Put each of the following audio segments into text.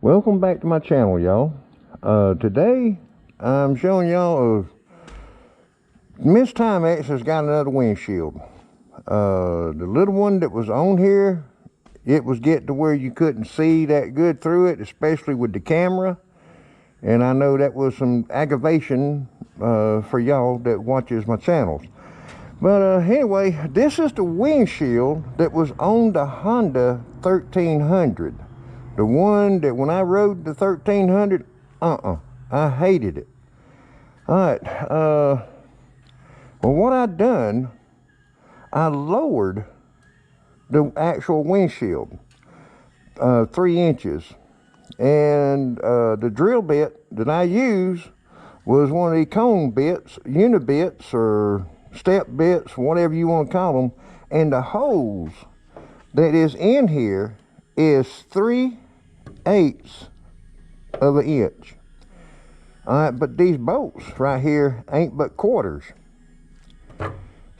Welcome back to my channel, y'all. Today I'm showing y'all Miss Timex has got another windshield. The little one that was on here, it was getting to where you couldn't see that good through it, especially with the camera. And I know that was some aggravation for y'all that watches my channels. But anyway, this is the windshield that was on the Honda 1300. The one that when I rode the 1300, I hated it. Alright, well, what I done, I lowered the actual windshield 3 inches. And the drill bit that I use was one of the cone bits, unibits, or step bits, whatever you want to call them. And the hose that is in here is 3/8 of an inch. Alright, but these bolts right here ain't but quarters.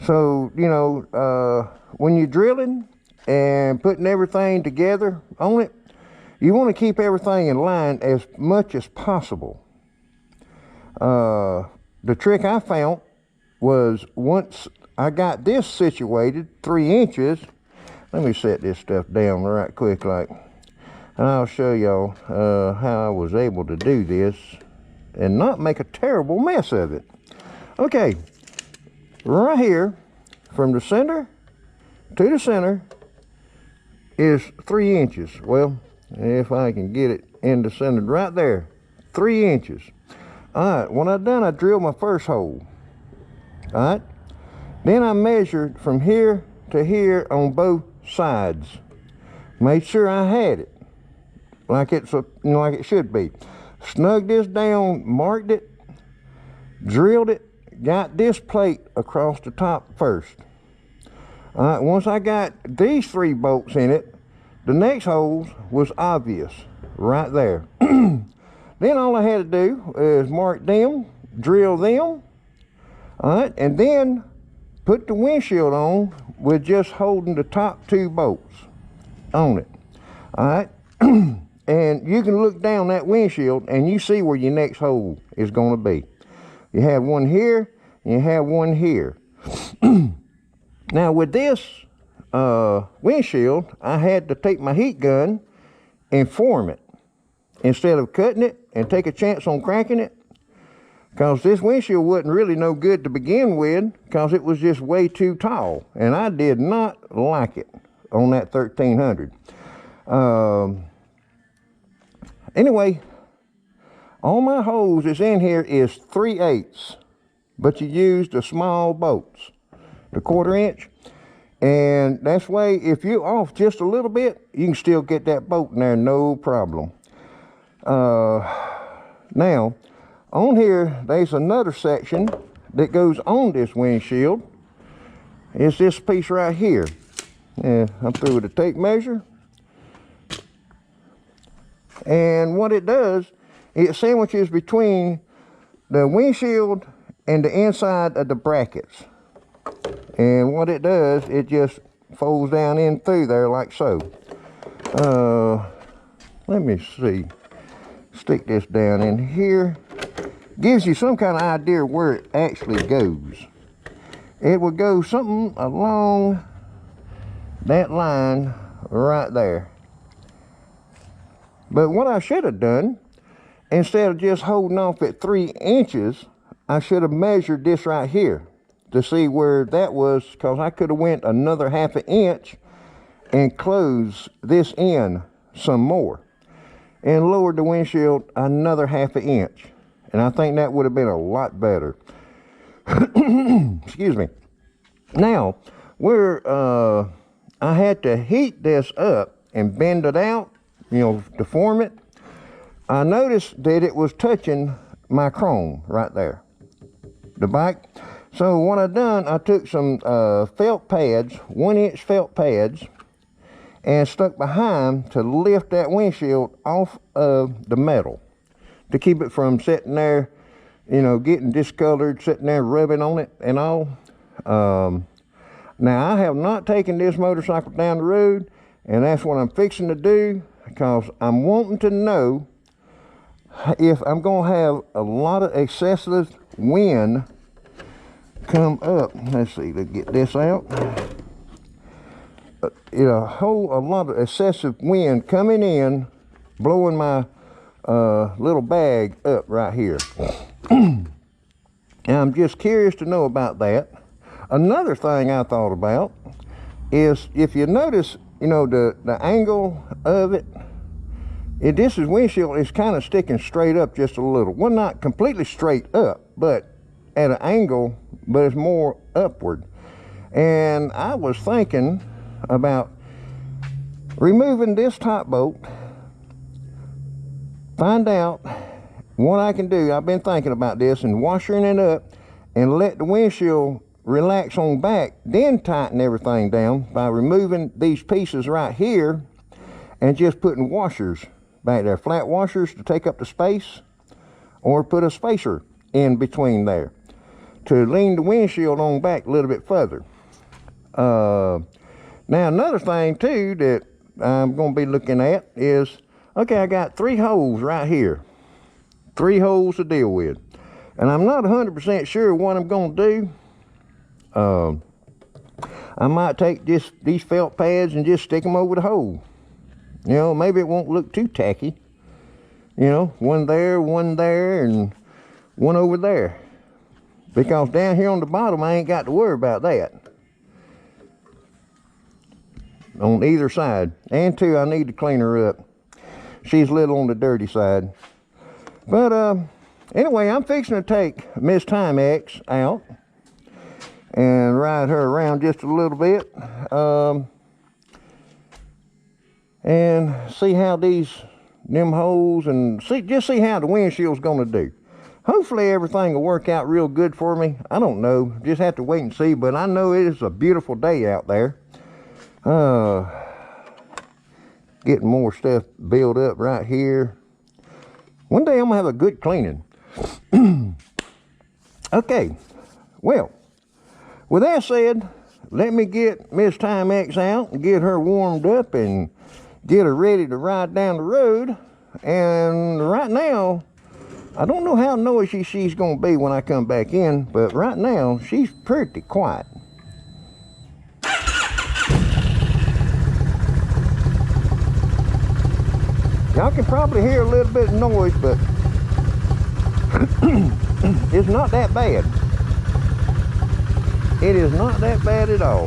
So, you know, when you're drilling and putting everything together on it, you want to keep everything in line as much as possible. The trick I found was once I got this situated 3 inches, let me set this stuff down right quick like, and I'll show y'all how I was able to do this and not make a terrible mess of it. Okay, right here from the center to the center is 3 inches. Well, if I can get it in the center right there, 3 inches. Alright, when I done, I drilled my first hole. Alright, then I measured from here to here on both sides. Made sure I had it like it's like it should be. Snugged this down, marked it, drilled it, got this plate across the top first. Alright, once I got these 3 bolts in it, the next holes was obvious right there. Then all I had to do is mark them, drill them, alright, and then put the windshield on with just holding the top 2 bolts on it. Alright, and you can look down that windshield and you see where your next hole is going to be. You have one here, and you have one here. Now with this windshield, I had to take my heat gun and form it instead of cutting it and take a chance on cracking it, because this windshield wasn't really no good to begin with because it was just way too tall and I did not like it on that 1300. Anyway, all my holes that's in here is 3/8, but you use the small bolts, the 1/4 inch. And that's way, if you're off just a little bit, you can still get that bolt in there, no problem. Now, on here, there's another section that goes on this windshield. It's this piece right here. Yeah, I'm through with the tape measure. And what it does, it sandwiches between the windshield and the inside of the brackets. And what it does, it just folds down in through there like so. Let me see. Stick this down in here. Gives you some kind of idea where it actually goes. It would go something along that line right there. But what I should have done, instead of just holding off at 3 inches, I should have measured this right here to see where that was, because I could have went another 1/2 inch and closed this in some more and lowered the windshield another 1/2 inch. And I think that would have been a lot better. Excuse me. Now, where I had to heat this up and bend it out, you know, to form it, I noticed that it was touching my chrome right there, the back. So what I done, I took some felt pads, 1-inch felt pads, and stuck behind to lift that windshield off of the metal to keep it from sitting there, you know, getting discolored, sitting there rubbing on it and all. Now I have not taken this motorcycle down the road, and that's what I'm fixing to do. because I'm wanting to know if I'm going to have a lot of excessive wind come up. Let's see, let's get this out. A lot of excessive wind coming in, blowing my little bag up right here. And I'm just curious to know about that. Another thing I thought about is, if you notice, the angle of it, this is windshield is kind of sticking straight up just a little. Well, not completely straight up, but at an angle, but it's more upward. And I was thinking about removing this top bolt, find out what I can do. I've been thinking about this, and washing it up and let the windshield relax on back, then tighten everything down by removing these pieces right here and just putting washers back there, flat washers to take up the space, or put a spacer in between there to lean the windshield on back a little bit further. Now another thing too that I'm going to be looking at is, okay, I got 3 holes right here, 3 holes to deal with, and I'm not 100% sure what I'm going to do. I might take these felt pads and just stick them over the hole. Maybe it won't look too tacky. One there, and one over there. Because down here on the bottom, I ain't got to worry about that. On either side. And two, I need to clean her up. She's a little on the dirty side. But anyway, I'm fixing to take Miss Timex out and ride her around just a little bit, and see how them holes, and just see how the windshield's gonna do. Hopefully everything will work out real good for me. I don't know, just have to wait and see, but I know it is a beautiful day out there. Getting more stuff built up right here. One day I'm gonna have a good cleaning. Okay, well, with that said, let me get Miss Timex out and get her warmed up and get her ready to ride down the road. And right now, I don't know how noisy she's going to be when I come back in, but right now, she's pretty quiet. Y'all can probably hear a little bit of noise, but it's not that bad. It is not that bad at all.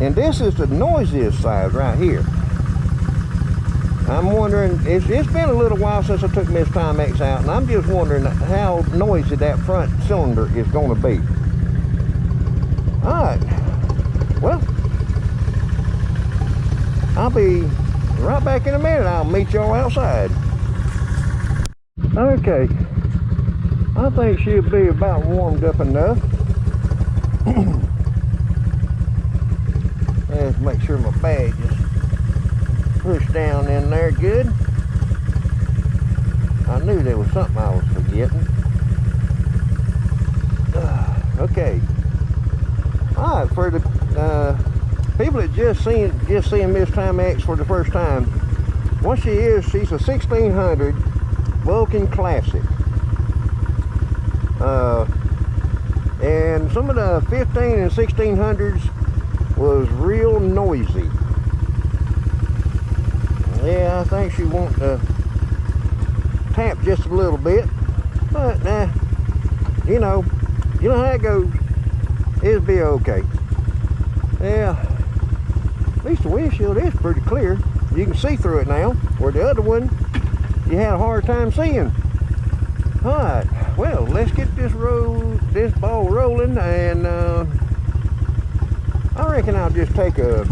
And this is the noisiest side right here. I'm wondering, it's been a little while since I took Miss Timex out, and I'm just wondering how noisy that front cylinder is going to be. Alright, well, I'll be right back in a minute. I'll meet y'all outside. Okay. I think she'll be about warmed up enough. Let's make sure my bag is pushed down in there good. I knew there was something I was forgetting. Okay. Alright, for the people that just seeing Miss Timex for the first time, what she is, she's a 1600 Vulcan Classic. And some of the 15 and 1600s was real noisy. Yeah, I think she wants to tap just a little bit, but you know how it goes. It'll be okay. Yeah, at least the windshield is pretty clear. You can see through it now, where the other one you had a hard time seeing. Alright, well, let's get this ball rolling, and I reckon I'll just take her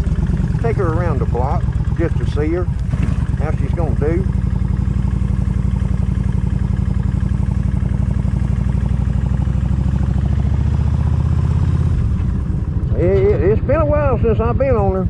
around the block just to see her, how she's gonna do. It's been a while since I've been on her.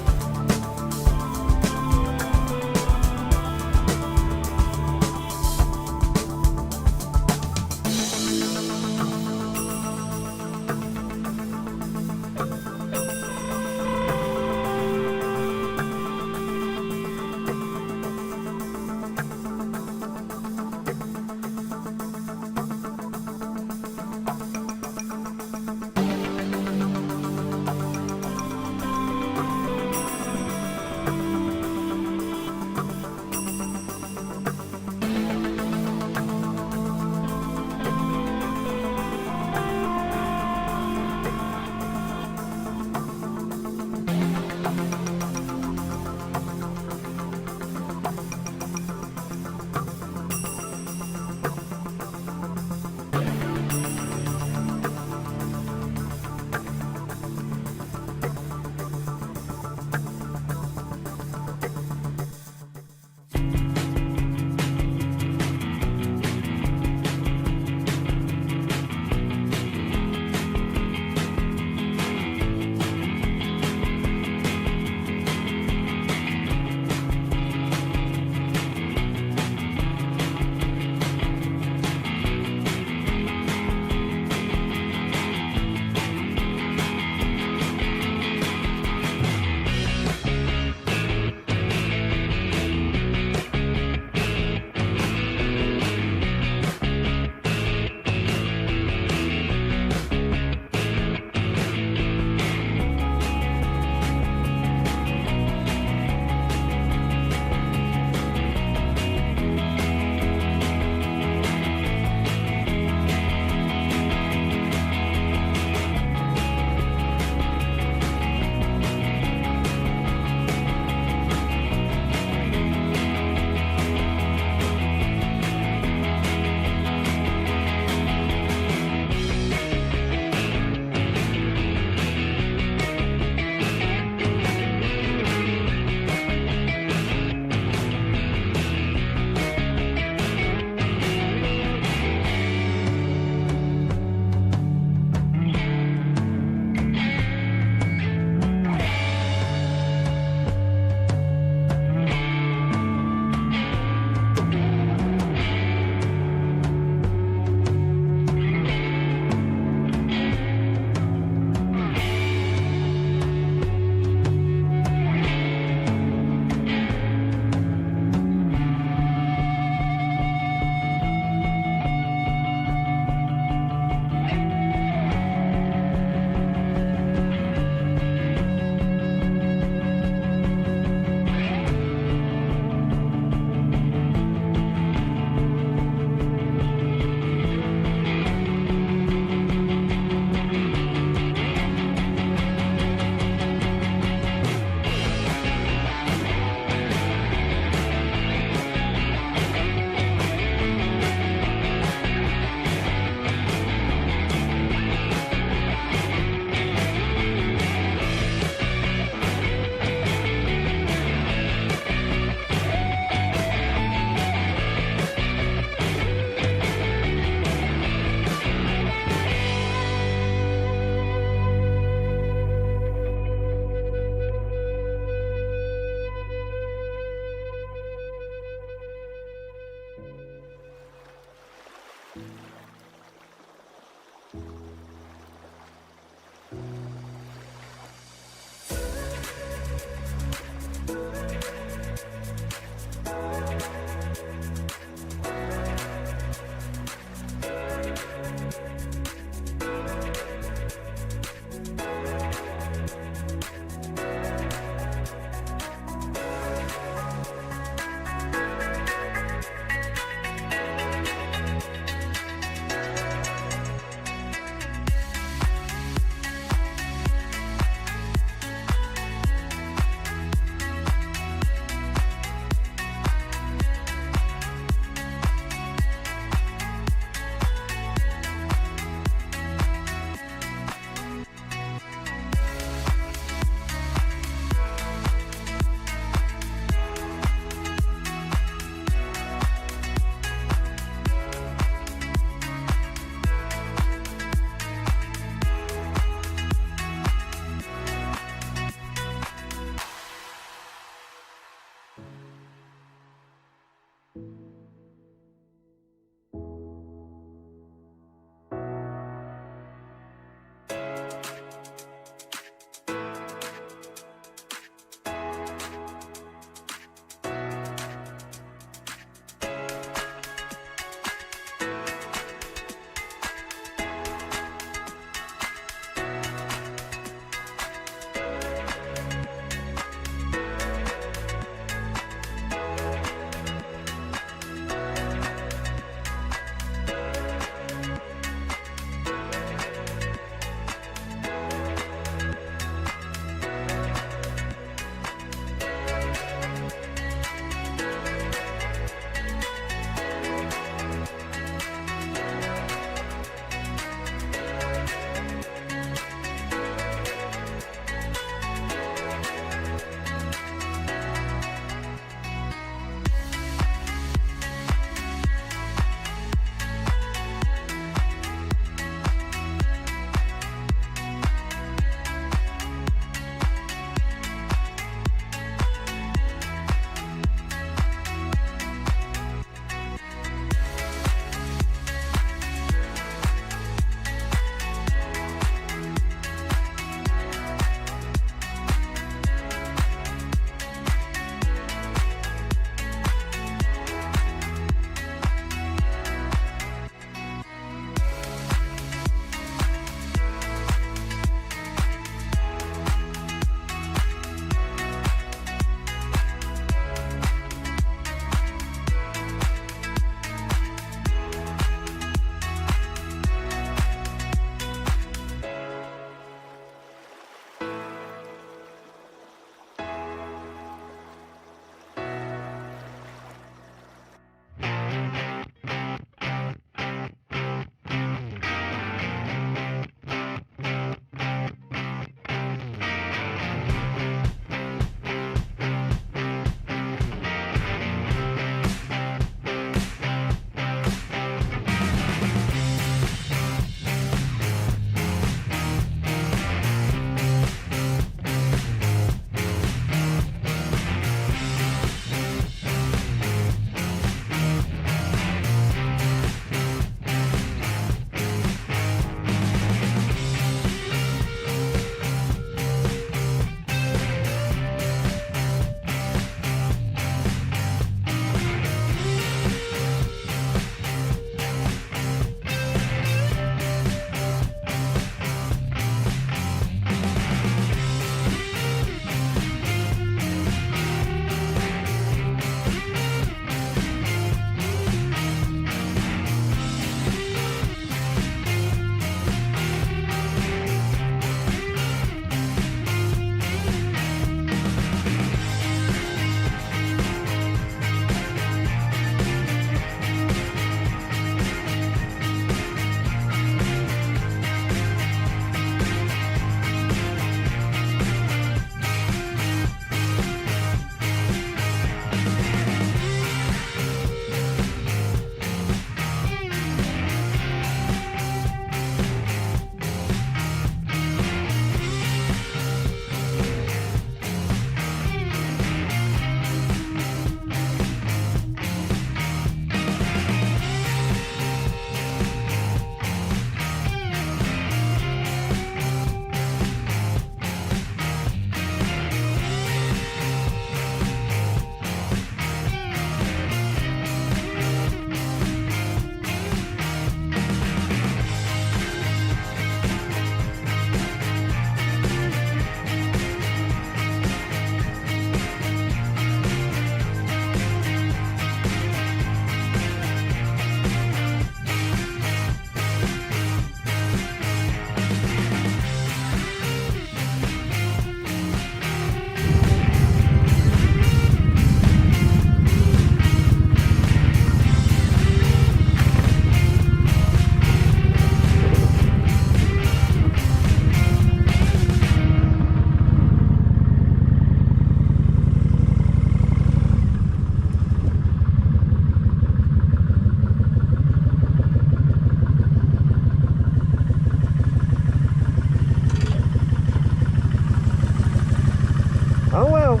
Oh well,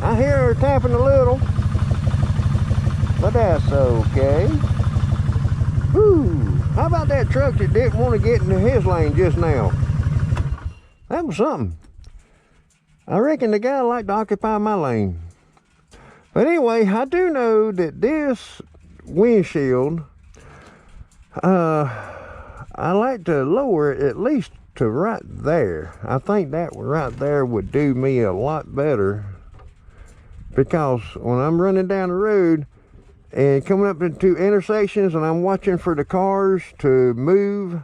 I hear her tapping a little, but that's okay. Whew. How about that truck that didn't want to get into his lane just now? That was something. I reckon the guy liked to occupy my lane. But anyway, I do know that this windshield, I like to lower it at least to right there. I think that right there would do me a lot better, because when I'm running down the road and coming up into intersections and I'm watching for the cars to move,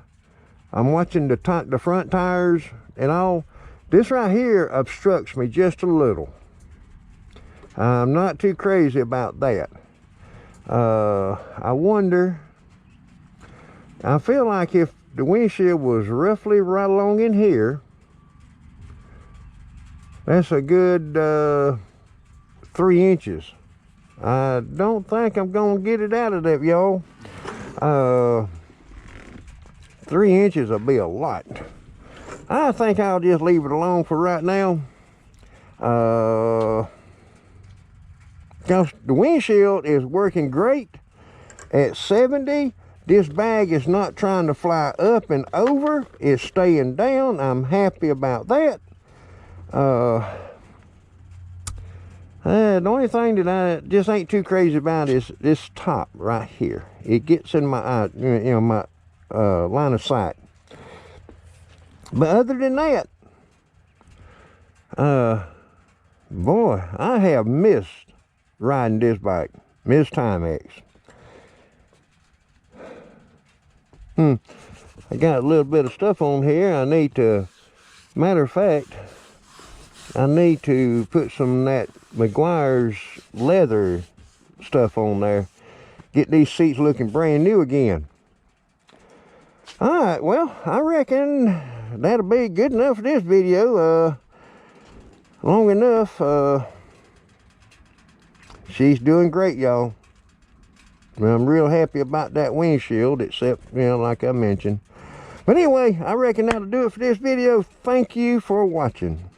I'm watching the front tires and all, this right here obstructs me just a little. I'm not too crazy about that. I wonder, I feel like if the windshield was roughly right along in here, that's a good 3 inches. I don't think I'm gonna get it out of that, y'all. 3 inches will be a lot. I think I'll just leave it alone for right now. Because the windshield is working great at 70. This bag is not trying to fly up and over. It's staying down. I'm happy about that. The only thing that I just ain't too crazy about is this top right here. It gets in my eye, my line of sight. But other than that, boy, I have missed riding this bike. Miss Timex. I got a little bit of stuff on here. I need to, matter of fact, I need to put some of that McGuire's leather stuff on there. Get these seats looking brand new again. Alright, well, I reckon that'll be good enough for this video. Long enough. She's doing great, y'all. I'm real happy about that windshield, except, like I mentioned. But anyway, I reckon that'll do it for this video. Thank you for watching.